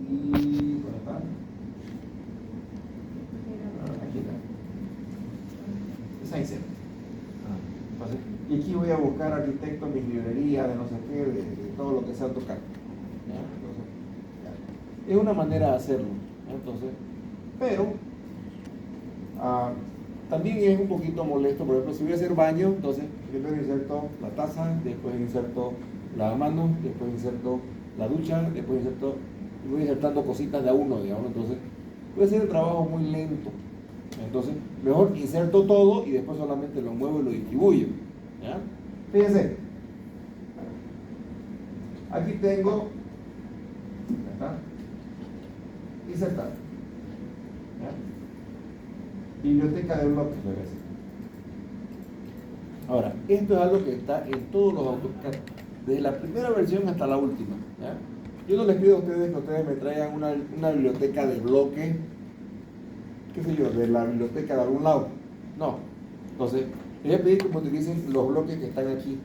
aquí, ¿dónde está? Aquí está. Design Center. Entonces, y aquí voy a buscar arquitecto, mis librerías, de no sé qué, de todo lo que sea AutoCAD. ¿Ya? Entonces, ya. Es una manera de hacerlo. Entonces, pero también es un poquito molesto. Por ejemplo, si voy a hacer baño, entonces primero inserto la taza, después inserto lavamanos, después inserto la ducha, después inserto, y voy insertando cositas de a uno, digamos. Entonces, puede ser el trabajo muy lento. Entonces, mejor inserto todo y después solamente lo muevo y lo distribuyo. ¿Ya? Fíjense, aquí tengo, ¿está? Insertar. ¿Ya? Biblioteca de bloques, debe ser. Ahora, esto es algo que está en todos los AutoCAD, desde la primera versión hasta la última. ¿Ya? Yo no les pido a ustedes que ustedes me traigan una biblioteca de bloques, qué sé yo, de la biblioteca de algún lado. No. Entonces, les voy a pedir que utilicen los bloques que están aquí.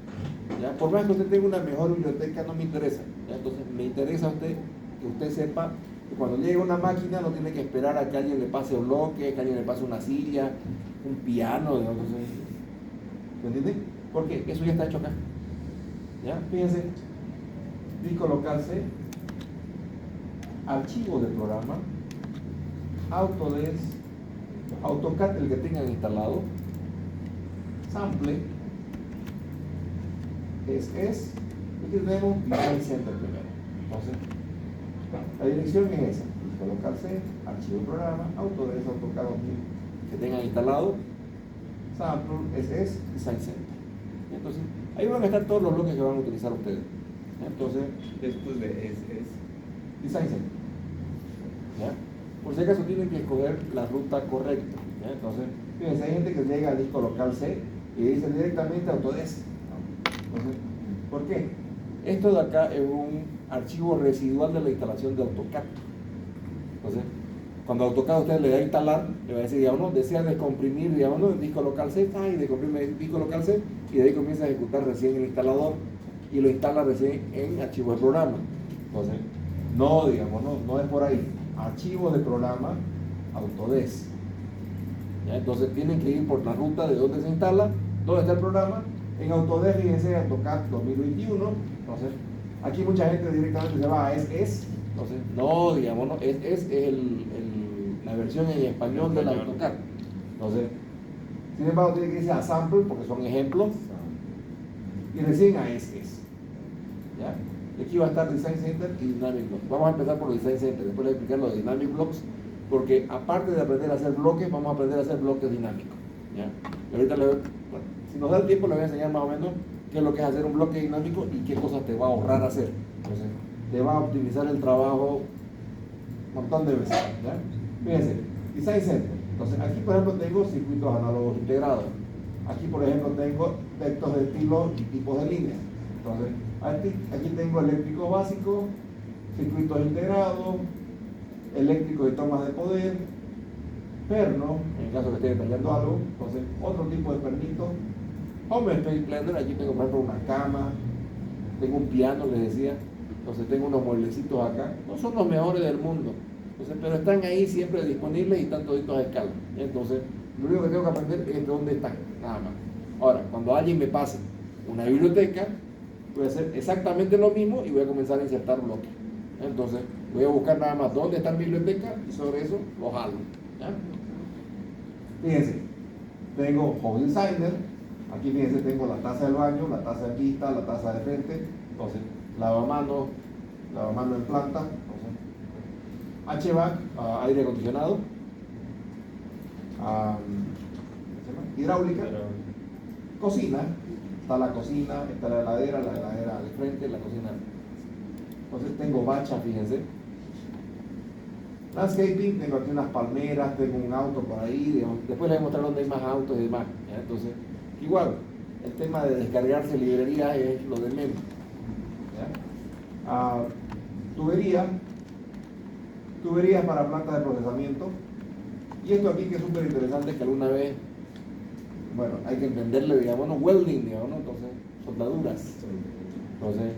¿Ya? Por más que usted tenga una mejor biblioteca, no me interesa. ¿Ya? Entonces, me interesa a usted que usted sepa que cuando llegue una máquina no tiene que esperar a que alguien le pase un bloque, que alguien le pase una silla, un piano, ¿no? Entonces, ¿me entiende? Porque eso ya está hecho acá. ¿Ya? Fíjense, disco local C, archivos del programa, Autodesk, AutoCAD, el que tengan instalado, sample, es, y aquí tenemos Design Center primero. Entonces, la dirección es esa, disco local C, archivo del programa, Autodesk, AutoCAD 2000, que tengan instalado, sample, es Design Center. Entonces, ahí van a estar todos los bloques que van a utilizar ustedes. Entonces, después de es Design Center. ¿Ya? Por si acaso tienen que escoger la ruta correcta. ¿Ya? Entonces, fíjense, hay gente que llega al disco local C y dice directamente Autodesk. Entonces, ¿por qué? Esto de acá es un archivo residual de la instalación de AutoCAD. Entonces, cuando AutoCAD usted le da a instalar, le va a decir, digamos, ¿no? Desea descomprimir, digamos, ¿no? El disco local C, y descomprime el disco local C, y de ahí comienza a ejecutar recién el instalador y lo instala recién en archivos de programa. Entonces, no, digamos, no es por ahí. Archivos de programa, Autodesk. ¿Ya? Entonces tienen que ir por la ruta de dónde se instala, dónde está el programa. En Autodesk, fíjense, AutoCAD 2021. Entonces, aquí mucha gente directamente se va a es. Entonces, no, digamos, no, es la versión en español del AutoCAD. Entonces, sin embargo, tiene que irse a sample porque son ejemplos. Y recién a es. ¿Ya? Aquí va a estar Design Center y Dynamic Blocks. Vamos a empezar por Design Center, después les voy a explicar lo de Dynamic Blocks, porque aparte de aprender a hacer bloques, vamos a aprender a hacer bloques dinámicos. ¿Ya? Y ahorita, bueno, si nos da el tiempo, les voy a enseñar más o menos qué es lo que es hacer un bloque dinámico y qué cosas te va a ahorrar hacer. Entonces, te va a optimizar el trabajo un montón de veces. ¿Ya? Fíjense, Design Center. Entonces, aquí por ejemplo tengo circuitos análogos integrados. Aquí por ejemplo tengo textos de estilo y tipos de líneas. Entonces, aquí tengo eléctricos básicos, circuitos integrados, eléctricos y tomas de poder, perno, en el caso que esté detallando algo, entonces otro tipo de pernitos, Home Space Planner, aquí tengo por ejemplo una cama, tengo un piano, les decía, entonces tengo unos mueblecitos acá, no son los mejores del mundo, entonces, pero están ahí siempre disponibles y están toditos a escala. Entonces, lo único que tengo que aprender es dónde están, nada más. Ahora, cuando alguien me pase una biblioteca, voy a hacer exactamente lo mismo y voy a comenzar a insertar bloques. Entonces, voy a buscar nada más dónde está mi biblioteca y sobre eso lo jalo. ¿Ya? Fíjense, tengo Home Designer, aquí fíjense, tengo la taza del baño, la taza de pista, la taza de frente, entonces, lavamanos en planta, entonces, HVAC, aire acondicionado, hidráulica, cocina. Está la cocina, está la heladera al frente, la cocina. Entonces tengo bacha, fíjense. Landscaping, tengo aquí unas palmeras, tengo un auto por ahí, digamos. Después les voy a mostrar dónde hay más autos y demás. ¿Ya? Entonces, igual, el tema de descargarse librerías es lo de menos. Tuberías para plantas de procesamiento. Y esto aquí que es súper interesante, que alguna vez, bueno, hay que entenderle, digamos, ¿no? Welding, digamos, ¿no? Entonces, soldaduras. Entonces,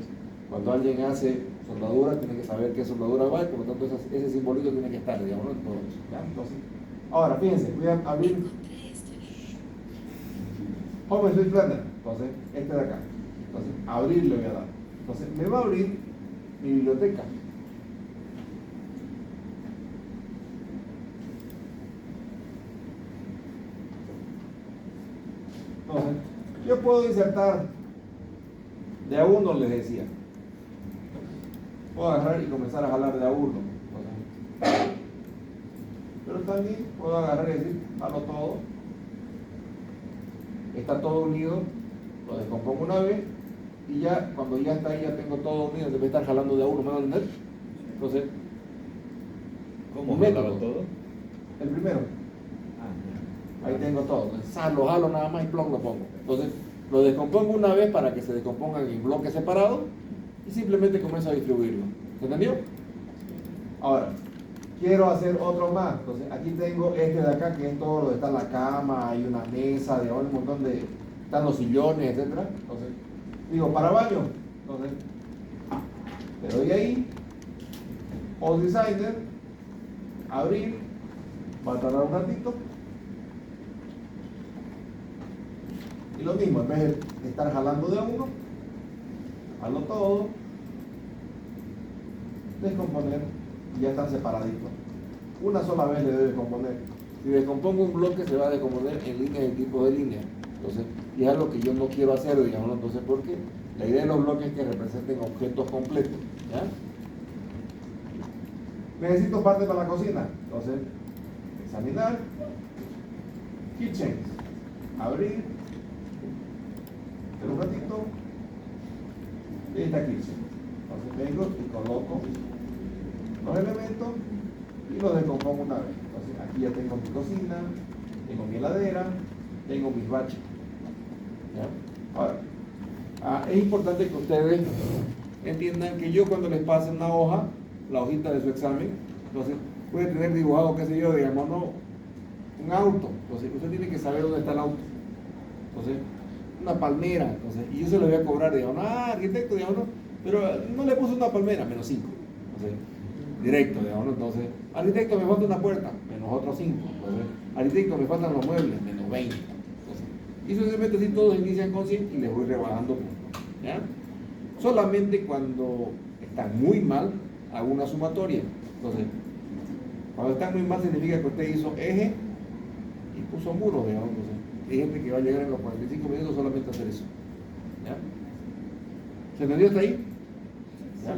cuando alguien hace soldadura, tiene que saber qué soldadura va y por lo tanto ese simbolito tiene que estar, digamos, en todo eso. ¿Ya? Entonces, ahora, fíjense, voy a abrir Home Sweet Blender, entonces, este de acá. Entonces, abrir le voy a dar. Entonces, me va a abrir mi biblioteca. Entonces, yo puedo insertar de a uno, les decía. Puedo agarrar y comenzar a jalar de a uno. Pero también puedo agarrar y decir, jalo todo. Está todo unido, lo descompongo una vez y ya cuando ya está ahí, ya tengo todo unido, debe estar jalando de a uno, ¿me van a entender? Entonces, ¿cómo jalaba todo? El primero. Ahí tengo todo. Entonces, lo jalo nada más y plom lo pongo. Entonces, lo descompongo una vez para que se descompongan en bloques separados y simplemente comienzo a distribuirlo. ¿Se entendió? Ahora, quiero hacer otro más. Entonces, aquí tengo este de acá, que es todo lo que está en la cama, hay una mesa, digamos, un montón de... están los sillones, etcétera. Entonces, digo, para baño. Entonces, le doy ahí, All Designer, abrir, va a tardar un ratito. Y lo mismo, en vez de estar jalando de a uno, jalo todo, descomponer, y ya están separaditos. Una sola vez le debe descomponer. Si descompongo un bloque, se va a descomponer en línea y tipo de línea. Entonces, y es algo que yo no quiero hacer, digamos. Entonces, ¿por qué? La idea de los bloques es que representen objetos completos. ¿Ya? Necesito parte para la cocina. Entonces, examinar, kitchen, abrir, un ratito, y está kitchen. Entonces vengo y coloco los elementos y los descompongo una vez. Entonces aquí ya tengo mi cocina, tengo mi heladera, tengo mis baches. ¿Ya? Ahora, es importante que ustedes entiendan que yo cuando les pase una hoja, la hojita de su examen, entonces puede tener dibujado, qué sé yo, digamos, no, un auto. Entonces usted tiene que saber dónde está el auto. Entonces, una palmera, entonces, y yo se lo voy a cobrar, digamos, arquitecto, digamos, no, pero no le puse una palmera, menos 5. Entonces, directo, digamos, entonces, arquitecto, me falta una puerta, menos otros 5. Entonces, arquitecto, me faltan los muebles, menos 20. Entonces, y sucesivamente así todos inician con 100 y les voy rebajando puntos. ¿Ya? Solamente cuando están muy mal, hago una sumatoria. Entonces, cuando están muy mal significa que usted hizo eje y puso muros, digamos. Entonces, hay gente que va a llegar en los 45 minutos solamente a hacer eso. ¿Ya? ¿Se entendió hasta ahí? ¿Ya?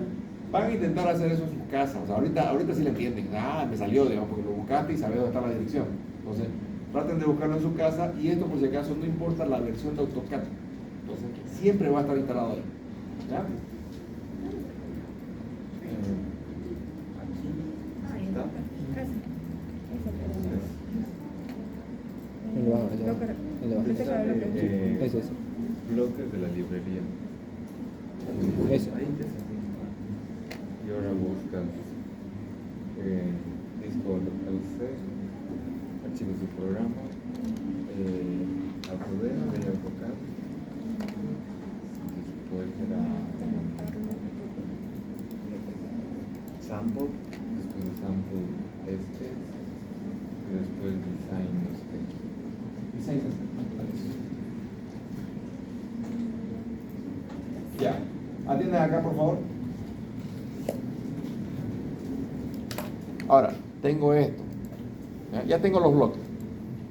Van a intentar hacer eso en sus casas. O sea, ahorita sí le entienden. Me salió, digamos, porque lo buscaste y sabes dónde está la dirección. Entonces, traten de buscarlo en su casa y esto por si acaso no importa la versión de AutoCAD. Entonces, siempre va a estar instalado ahí. ¿Ya? Ese es. Bloques de la librería. Ese. Y ahora buscas disco local C, archivos de programa, Autodesk de AutoCAD. Después era sample, después de sample y después design no sé qué. Ya, atienden acá por favor. Ahora, tengo esto. Ya tengo los bloques.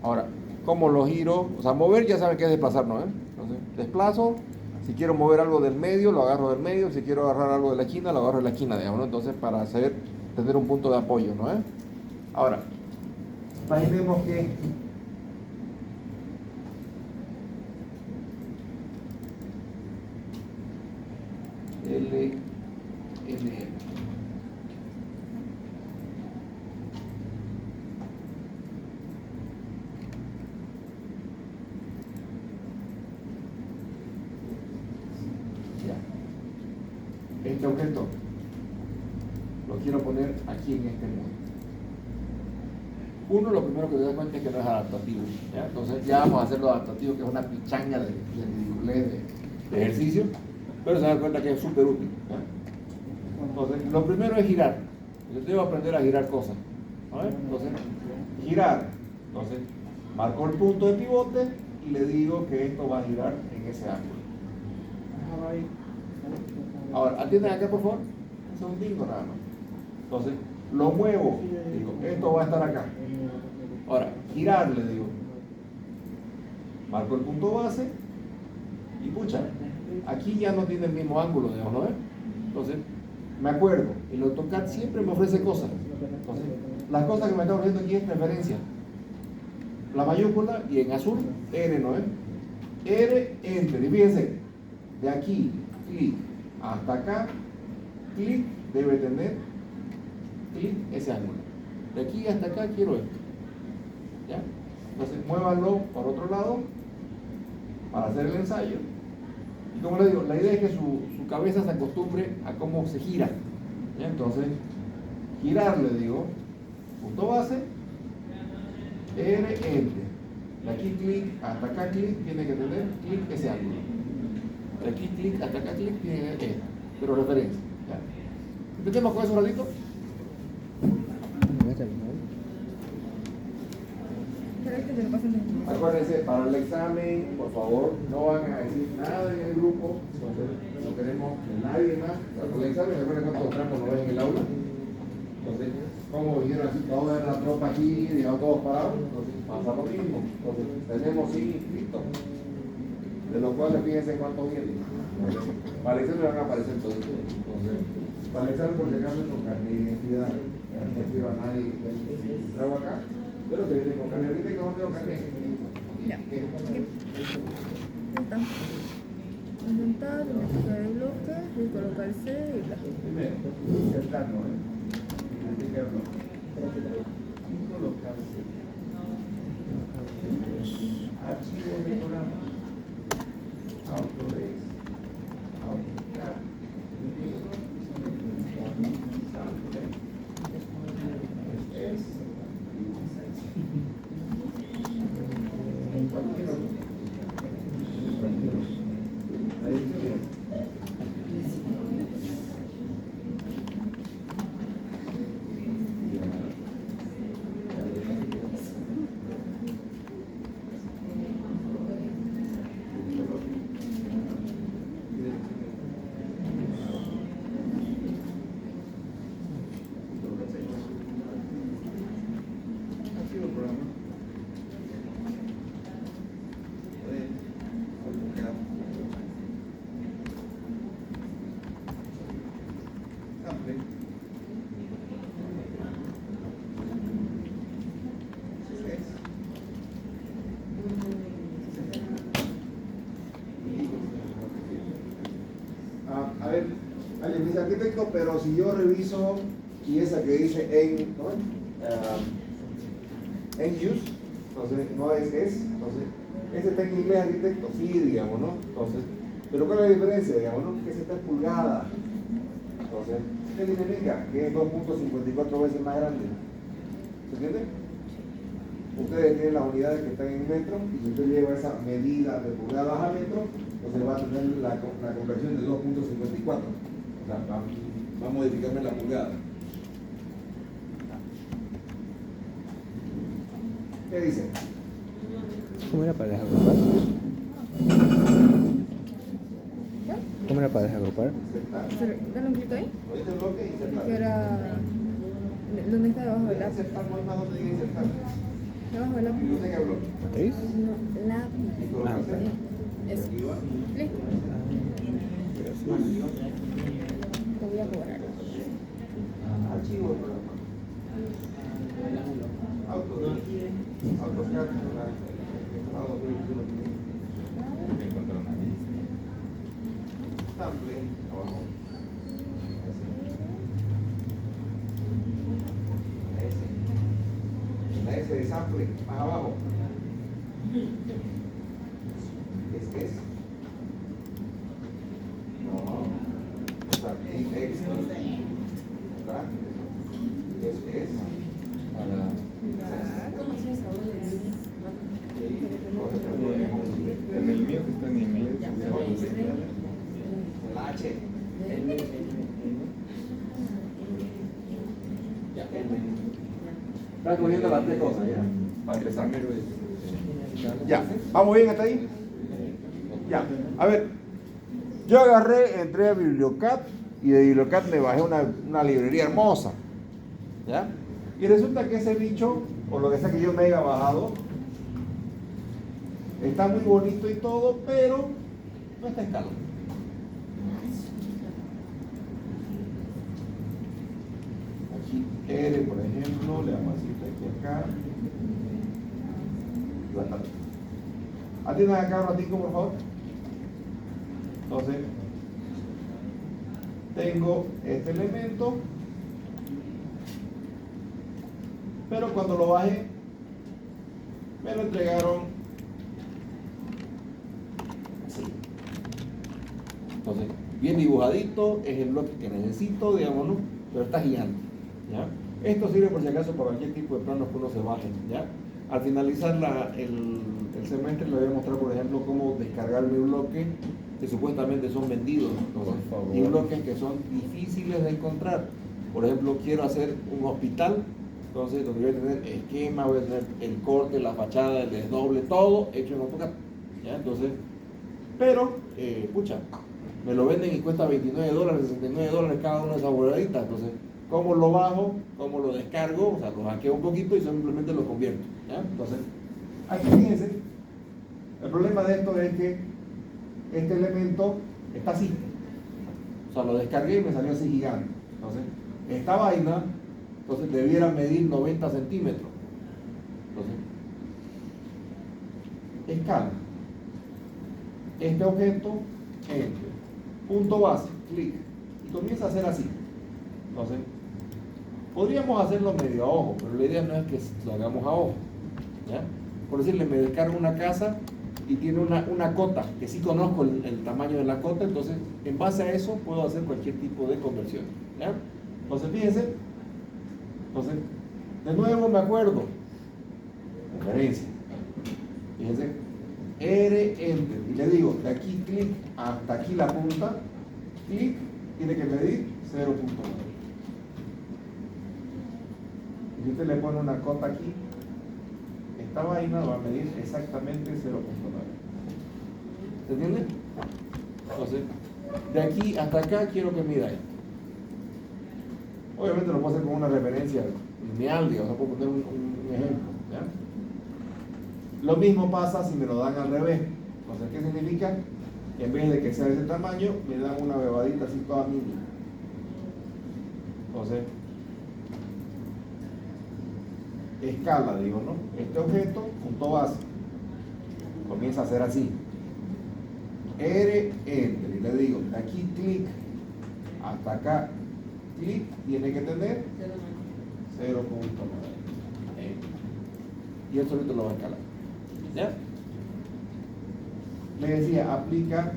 Ahora, ¿cómo los giro? O sea, mover ya saben que es desplazar, ¿no? Entonces, desplazo. Si quiero mover algo del medio, lo agarro del medio. Si quiero agarrar algo de la esquina, lo agarro de la esquina, digamos, ¿no? Entonces, para tener un punto de apoyo, ¿no? Ahora, imaginemos que este objeto lo quiero poner aquí en este modo. Uno, lo primero que te das cuenta es que no es adaptativo, ¿ya? Entonces ya vamos a hacer lo adaptativo, que es una pichanga de ridiculez de ejercicio, pero se dan cuenta que es súper útil, ¿ya? Entonces, lo primero es girar. Yo debo aprender a girar cosas. ¿Vale? Entonces, girar. Entonces, marco el punto de pivote y le digo que esto va a girar en ese ángulo. Ahora, atiendan acá por favor. Es un bingo nada más. Entonces, lo muevo. Digo, esto va a estar acá. Ahora, girar le digo. Marco el punto base y pucha, aquí ya no tiene el mismo ángulo, digamos, ¿no? Entonces, me acuerdo, el AutoCAD siempre me ofrece cosas. Entonces, las cosas que me está ofreciendo aquí es referencia. La mayúscula y en azul, R, ¿no? R, Enter. Y fíjense, de aquí, clic, hasta acá, clic, debe tener, clic, ese ángulo. De aquí hasta acá quiero esto. ¿Ya? Entonces, muévanlo por otro lado para hacer el ensayo. Y como le digo, la idea es que su cabeza se acostumbre a cómo se gira. ¿Ya? Entonces, girar, le digo, punto base, R, Enter. De aquí clic, hasta acá clic, tiene que tener clic ese ángulo. De aquí clic, hasta acá clic, tiene que tener pero referencia. ¿Ya? ¿Empecemos con eso un ratito? Acuérdense, para el examen, por favor, no van a decir nada en el grupo, entonces no queremos que nadie más. Para el examen, recuerden cuántos trampos no ven en el aula. Entonces, como vinieron así, toda la tropa aquí, digamos, todos parados, entonces pasa lo mismo. Entonces, tenemos 100 inscritos, de los cuales fíjense cuántos vienen. Para el examen van a aparecer todos. Entonces, para el examen, por si acaso, con carnet de identidad, no quiero a nadie que traigo acá. Pero que viene con carne, ahorita que no tengo carne. Ya. Está. Inventar, unificar el bloque, y colocar el C y bla. Primero, insertar, ¿no? Identificar el bloque. Y colocar C. Archivo de programa. Autodesk. AutoCAD. Es. A ver, alguien dice arquitecto, pero si yo reviso y esa que dice en use, entonces no es, entonces ese está en inglés arquitecto, sí, digamos, ¿no? Entonces, pero ¿cuál es la diferencia? Digamos, ¿no? Que ese está en pulgada. Entonces, ¿qué significa? Que es 2.54 veces más grande. ¿Se entiende? Ustedes tienen las unidades que están en metro y si usted lleva esa medida de pulgadas a metro, entonces va a tener la conversión de 2.54. O sea, va a modificarme la pulgada. ¿Qué dice? ¿Cómo era para desagrupar? ¿Cómo era para desagrupar? Dale un clic ahí. Este bloque y insertar. Que era. ¿Dónde está debajo del lápiz? Insertar, no hay más donde diga insertar. Debajo del lápiz. No tenga bloque. ¿Matriz? No, lápiz. Y colocar C. Eso. Aquí va. Clic. Te voy a cobrar. Archivo del programa. AutoCAD. Sample, abajo. La S de sample, más abajo. Es. No. X. ¿Verdad? Es. Para. En el mío que está en inglés. La H. Están cogiendo las tres cosas ya, para empezar. Ya, ¿vamos bien hasta ahí? Ya, a ver, yo agarré, entré a Bibliocat y de Bibliocat me bajé una librería hermosa, ¿ya? Y resulta que ese bicho, o lo que sea que yo me haya bajado, está muy bonito y todo, pero no está escalado. Aquí R, por ejemplo, le damos así aquí acá. Y va a estar. Atiendan acá un ratito, por favor. Entonces, tengo este elemento, pero cuando lo bajé, me lo entregaron así. Entonces, bien dibujadito, es el bloque que necesito, digamos, ¿no? Pero está gigante, ¿ya? Esto sirve por si acaso para cualquier tipo de planos que uno se baje, ¿ya? Al finalizar el semestre le voy a mostrar, por ejemplo, cómo descargar mi bloque que supuestamente son vendidos, entonces, y bloques que son difíciles de encontrar. Por ejemplo, quiero hacer un hospital, entonces donde voy a tener esquema, voy a tener el corte, la fachada, el desdoble, todo hecho en AutoCAD, ¿ya? Entonces, pero, pucha, me lo venden y cuesta $29, $69 cada una de esas huevaditas. Entonces, ¿cómo lo bajo? ¿Cómo lo descargo? O sea, lo hackeo un poquito y simplemente lo convierto, ¿ya? Entonces, aquí fíjense, el problema de esto es que este elemento está así, o sea, lo descargué y me salió así gigante. Entonces, esta vaina, entonces debiera medir 90 centímetros. Entonces, escala. Este objeto, enter, punto base, clic, y comienza a hacer así. Entonces, podríamos hacerlo medio a ojo, pero la idea no es que lo hagamos a ojo, ¿ya? Por decirle, me descargo una casa y tiene una cota, que sí conozco el tamaño de la cota, entonces en base a eso puedo hacer cualquier tipo de conversión, ¿ya? Entonces fíjense, entonces de nuevo me acuerdo, referencia, fíjense, R, enter, y le digo, de aquí clic hasta aquí la punta, clic, tiene que medir 0.9. Y si usted le pone una cota aquí, esta vaina va a medir exactamente 0.9. ¿Se entiende? Entonces, de aquí hasta acá quiero que mida esto. Obviamente lo puedo hacer con una referencia lineal, digamos, puedo poner un ejemplo, ¿ya? Lo mismo pasa si me lo dan al revés. Entonces, ¿qué significa? En vez de que sea de ese tamaño, me dan una bebadita así toda mínima. Entonces, escala, digo, ¿no? Este objeto, punto base, comienza a hacer así. R, enter, y le digo, de aquí clic, hasta acá, clic, tiene que tener 0.9. Y él solito lo va a escalar. ¿Ya? Le decía, aplica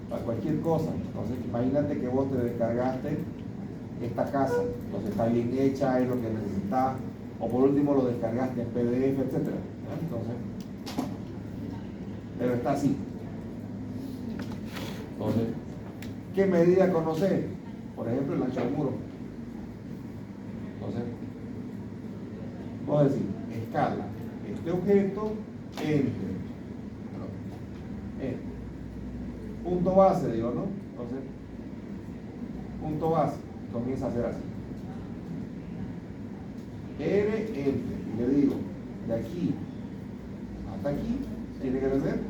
para cualquier cosa. Entonces, imagínate que vos te descargaste esta casa, entonces está bien hecha, es lo que necesitas, o por último lo descargaste en PDF, etc. Entonces, pero está así. Entonces, ¿qué medida conocer? Por ejemplo, el ancho del muro. Entonces, puedo decir, escala este objeto, enter. Punto base, digo, ¿no? Entonces, punto base, comienza a hacer así. R, enter, y le digo, de aquí hasta aquí, tiene que tener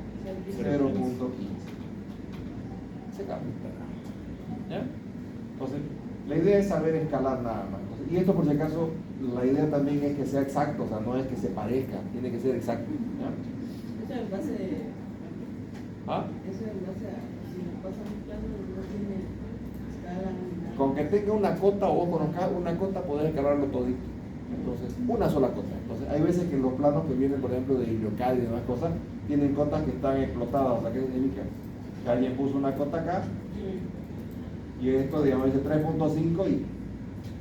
0.15. Se cambia. ¿Ya? Entonces, la idea es saber escalar nada más. Entonces, y esto, por si acaso, la idea también es que sea exacto, o sea, no es que se parezca, tiene que ser exacto. ¿Ya? Eso en base de... ¿Ah? Eso en base a... Si me pasan un plano no tiene escala ni nada. Con que tenga una cota o vos conozcas una cota, podés escalarlo todito. Entonces, una sola cota. Entonces, hay veces que los planos que vienen, por ejemplo, de Bibliocat y demás cosas, tienen cotas que están explotadas. O sea, ¿qué significa? Que alguien puso una cota acá y esto, digamos, dice 3.5 y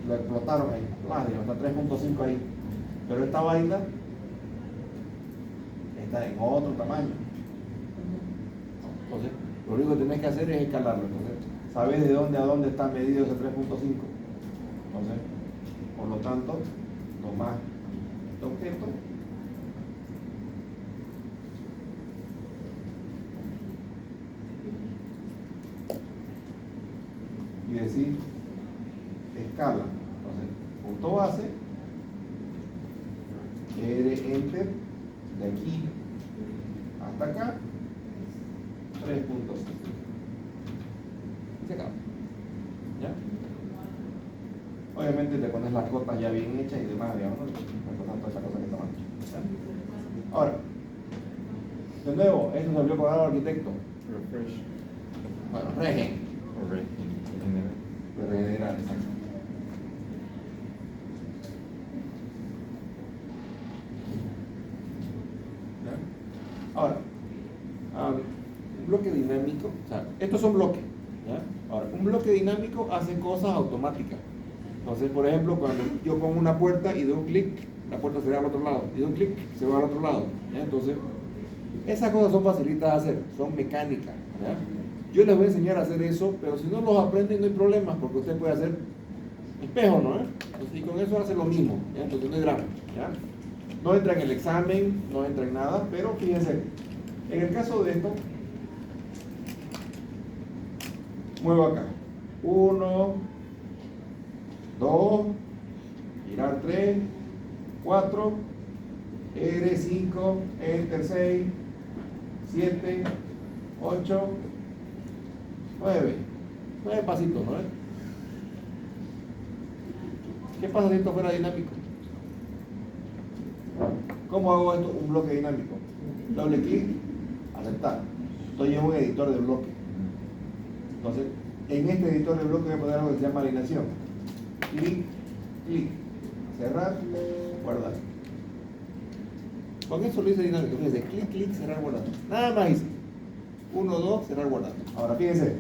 lo explotaron ahí. Digamos, está 3.5 ahí. Pero esta vaina está en otro tamaño. Entonces, lo único que tenés que hacer es escalarlo. Entonces, sabes de dónde a dónde está medido ese 3.5. Entonces, Por lo tanto, tomar este objeto y decir escala. Entonces, punto base, R enter, de aquí hasta acá, 3.5. Se acaba. ¿Ya? Obviamente le pones las cotas ya bien hechas y demás, digamos, ¿no? Toda esa cosa que está mal. ¿Ya? Ahora, de nuevo, esto se volvió con el arquitecto. Refresh. Bueno, regen. O regenerar. Regenerar, exacto. ¿Ya? Ahora, un bloque dinámico, o sea, estos son bloques. ¿Ya? Ahora, un bloque dinámico hace cosas automáticas. Entonces, por ejemplo, cuando yo pongo una puerta y doy un clic, la puerta se va al otro lado, y doy un clic, se va al otro lado. ¿Ya? Entonces, esas cosas son facilitas de hacer, son mecánicas. ¿Ya? Yo les voy a enseñar a hacer eso, pero si no los aprenden no hay problema, porque usted puede hacer espejo, ¿no? Entonces, y con eso hace lo mismo, ¿ya? Entonces no hay drama. ¿Ya? No entra en el examen, no entra en nada, pero fíjense, en el caso de esto, muevo acá, 1, 2, girar 3, 4, R5, Enter 6, 7, 8, 9 pasitos, ¿no? ¿Qué pasa si esto fuera dinámico? ¿Cómo hago esto? Un bloque dinámico. Doble clic, aceptar. Estoy en un editor de bloque. Entonces, en este editor de bloque voy a poner algo que se llama alineación. Clic, clic, cerrar, guardar. Con eso lo hice dinámico. Fíjense, clic, clic, cerrar, guardar. Nada más hice. 1, 2, cerrar, guardar. Ahora fíjense,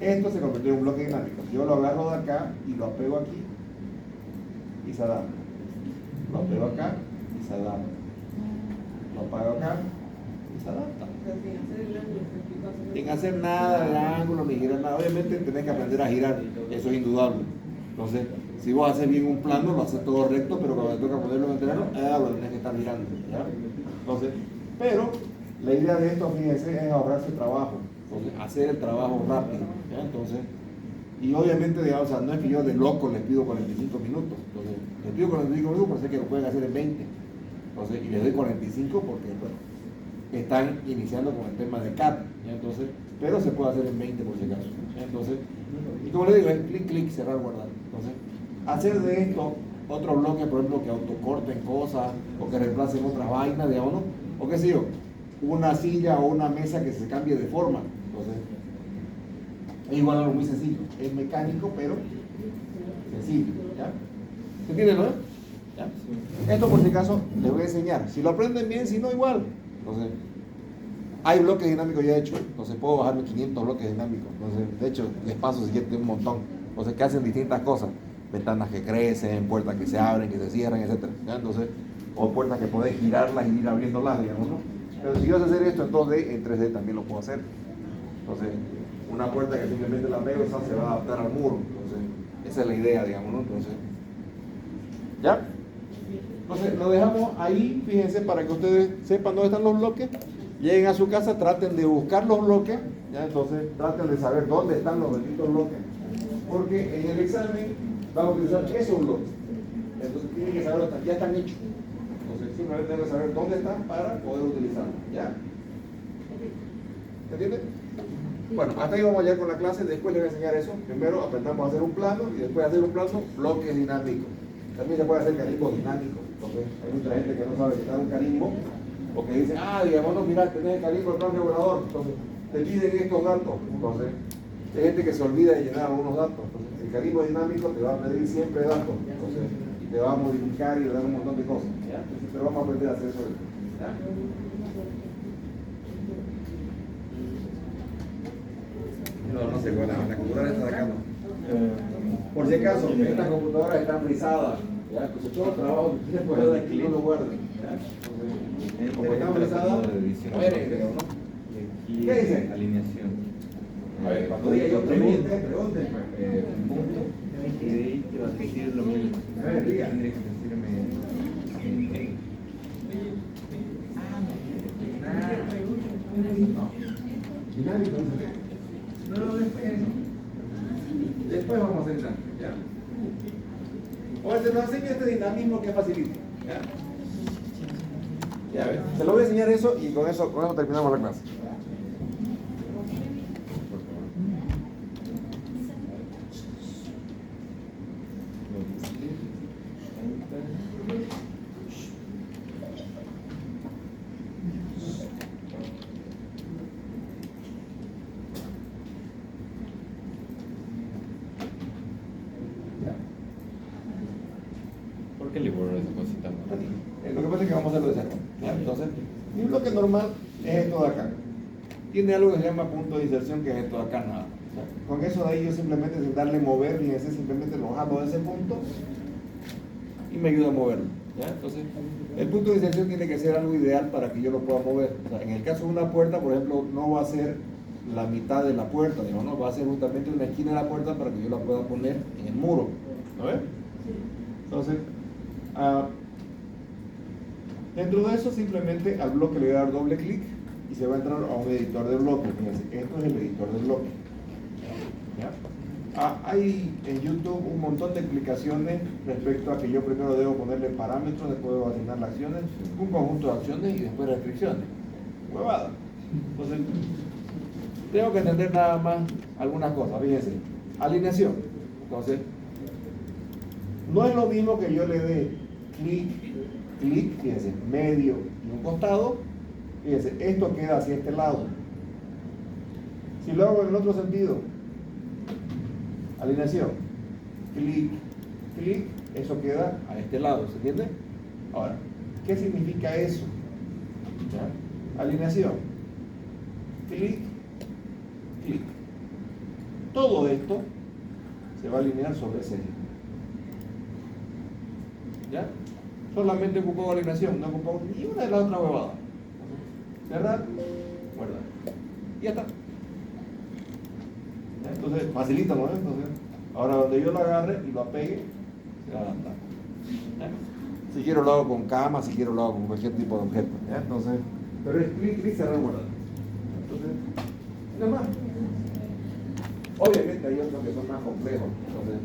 esto se convirtió en un bloque dinámico. Yo lo agarro de acá y lo apego aquí y se adapta. Lo apego acá y se adapta. Lo apego acá y se adapta. Sin hacer nada de ángulo ni girar nada. Obviamente tenés que aprender a girar, eso es indudable. Entonces, si vos haces bien un plano, lo haces todo recto, pero cuando te toca ponerlo en el terreno, lo tenés que estar girando. ¿Ya? Entonces, pero la idea de esto, fíjense, es ahorrarse trabajo. Entonces, hacer el trabajo rápido. ¿Ya? Entonces, y obviamente, digamos, o sea, no es que yo de loco les pido 45 minutos. Entonces, les pido 45 minutos porque sé que lo pueden hacer en 20. Entonces, y les doy 45 porque, bueno, están iniciando con el tema de CAD. ¿Ya? Entonces, pero se puede hacer en 20 por si acaso. ¿Ya? Entonces, y como les digo, es clic, clic, cerrar, guardar. Entonces, hacer de esto otro bloque, por ejemplo, que autocorten cosas o que reemplacen otras vainas, digamos, ¿no? O qué sé yo, una silla o una mesa que se cambie de forma. Entonces, es igual algo muy sencillo. Es mecánico, pero sencillo. ¿Ya? ¿Se entiende, no? ¿Ya? Esto por si acaso les voy a enseñar. Si lo aprenden bien, si no, igual. Entonces, hay bloques dinámicos ya hechos. Entonces puedo bajarme 500 bloques dinámicos. Entonces, de hecho, les paso si quieren un montón. Entonces, que hacen distintas cosas. Ventanas que crecen, puertas que se abren, que se cierran, etc. ¿Ya? Entonces, o puertas que podés girarlas y ir abriéndolas, digamos, ¿no? Pero si yo sé hacer esto en 2D, en 3D también lo puedo hacer. Entonces, una puerta que simplemente la pego, esa se va a adaptar al muro. Entonces, esa es la idea, digamos, ¿no? Entonces, ¿ya? Entonces, lo dejamos ahí, fíjense, para que ustedes sepan dónde están los bloques. Lleguen a su casa, traten de buscar los bloques, ¿ya? Entonces, traten de saber dónde están los benditos bloques. Porque en el examen vamos a utilizar esos bloques. Entonces, tienen que saber dónde están, ya están hechos. Entonces, simplemente tienen que saber dónde están para poder utilizarlos, ¿ya? ¿Se entiende? Bueno, hasta ahí vamos a llegar con la clase. Después les voy a enseñar eso. Primero aprendamos a hacer un plano y después hacer un plano bloques dinámicos. También se puede hacer carimbos dinámicos. Entonces, hay mucha gente que no sabe quitar un carimbo o que dice, digamos, no, mira, tenés el carimbo del plan regulador. Entonces, te piden estos datos. Entonces, hay gente que se olvida de llenar algunos datos. Entonces, el carimbo dinámico te va a pedir siempre datos. Entonces, y te va a modificar y te va a dar un montón de cosas. ¿Ya? Entonces, pero vamos a aprender a hacer eso. ¿Ya? No sé, bueno, la computadora está de acá, ¿no? Por si acaso, estas computadoras están frisadas, ¿ya? Entonces todo el trabajo que ustedes pueden dar aquí no lo guarden, ¿ya? Entonces, como están frisadas, a ver, ¿qué dicen? Alineación. A ver, cuando diga yo pregunten, Punto. Y de ahí te vas a decir lo mismo. A ver, diga. Tendría que decirme. Dinámico, no, después vamos a hacer dinámico, ¿ya? O se nos enseña este dinamismo que facilita, ¿ya? Ya ves, te lo voy a enseñar eso y con eso terminamos la clase. ¿Por qué le borro esa cosita? Lo que pasa es que vamos a hacerlo de cerca, ¿ya? Entonces, mi bloque normal es esto de acá. Tiene algo que se llama punto de inserción, que es esto de acá, nada. O sea, con eso de ahí yo simplemente sin darle mover ni ese, simplemente lo jalo de ese punto y me ayuda a moverlo, ¿ya? Entonces, el punto de inserción tiene que ser algo ideal para que yo lo pueda mover. O sea, en el caso de una puerta, por ejemplo, no va a ser la mitad de la puerta, digamos, no, va a ser justamente una esquina de la puerta para que yo la pueda poner en el muro, ¿no ves? Entonces, dentro de eso simplemente al bloque le voy a dar doble clic y se va a entrar a un editor de bloques. Fíjense, esto es el editor de bloques. ¿Ya? Hay en YouTube un montón de explicaciones respecto a que yo primero debo ponerle parámetros, después debo asignar las acciones, un conjunto de acciones y después restricciones. Huevada. Entonces, tengo que entender nada más algunas cosas. Fíjense, alineación. Entonces, no es lo mismo que yo le dé clic, fíjense, medio y un costado. Fíjense, esto queda hacia este lado. Si lo hago en el otro sentido, alineación, clic, eso queda a este lado, ¿se entiende? Ahora, ¿qué significa eso? ¿Ya? Alineación, clic. Todo esto se va a alinear sobre ese eje. ¿Ya? Solamente ocupó alineación, no ocupó ni una de las otras huevadas. Cerrar, guardar. Y ya está. ¿Ya? Entonces, facilita, ¿no? Entonces, ahora donde yo lo agarre y lo apegue, se va a adaptar. ¿Ya? Si quiero lo hago con cama, si quiero lo hago con cualquier tipo de objeto. ¿Ya? Entonces, pero es clic, cerrar, guardar. Entonces, nada más. Obviamente hay otros que son más complejos. Entonces,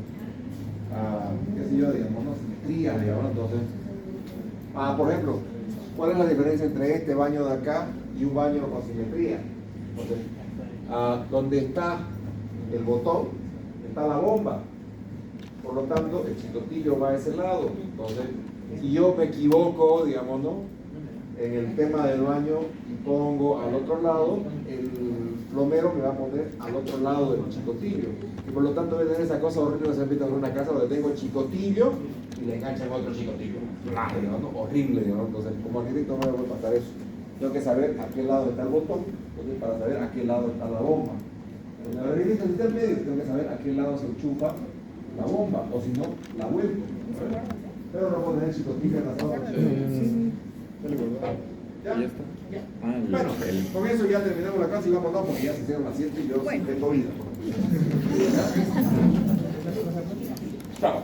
qué sé yo, digamos, ¿no? Simetría, digamos, entonces. Por ejemplo, ¿cuál es la diferencia entre este baño de acá y un baño con simetría? Entonces, donde está el botón, está la bomba. Por lo tanto, el chicotillo va a ese lado. Entonces, si yo me equivoco, digamos, ¿no? En el tema del baño y pongo al otro lado, el plomero me va a poner al otro lado del chicotillo. Y por lo tanto voy a tener esa cosa horrible que se repite en una casa donde tengo el chicotillo y le enganchan otro chicotillo. Digamos, ¿no? Horrible, digamos. Entonces, como arquitecto no me puede pasar eso. Tengo que saber a qué lado está el botón, entonces, para saber a qué lado está la bomba. Cuando el arquitecto está en medio, tengo que saber a qué lado se enchufa la bomba, o si no, la vuelvo. Pero no puedo tener chicotillo en la sala. ¿Ya? ¿Ya está? Bueno, con eso ya terminamos la clase y vámonos porque ya se hicieron las 7 y yo sí tengo vida. Chao.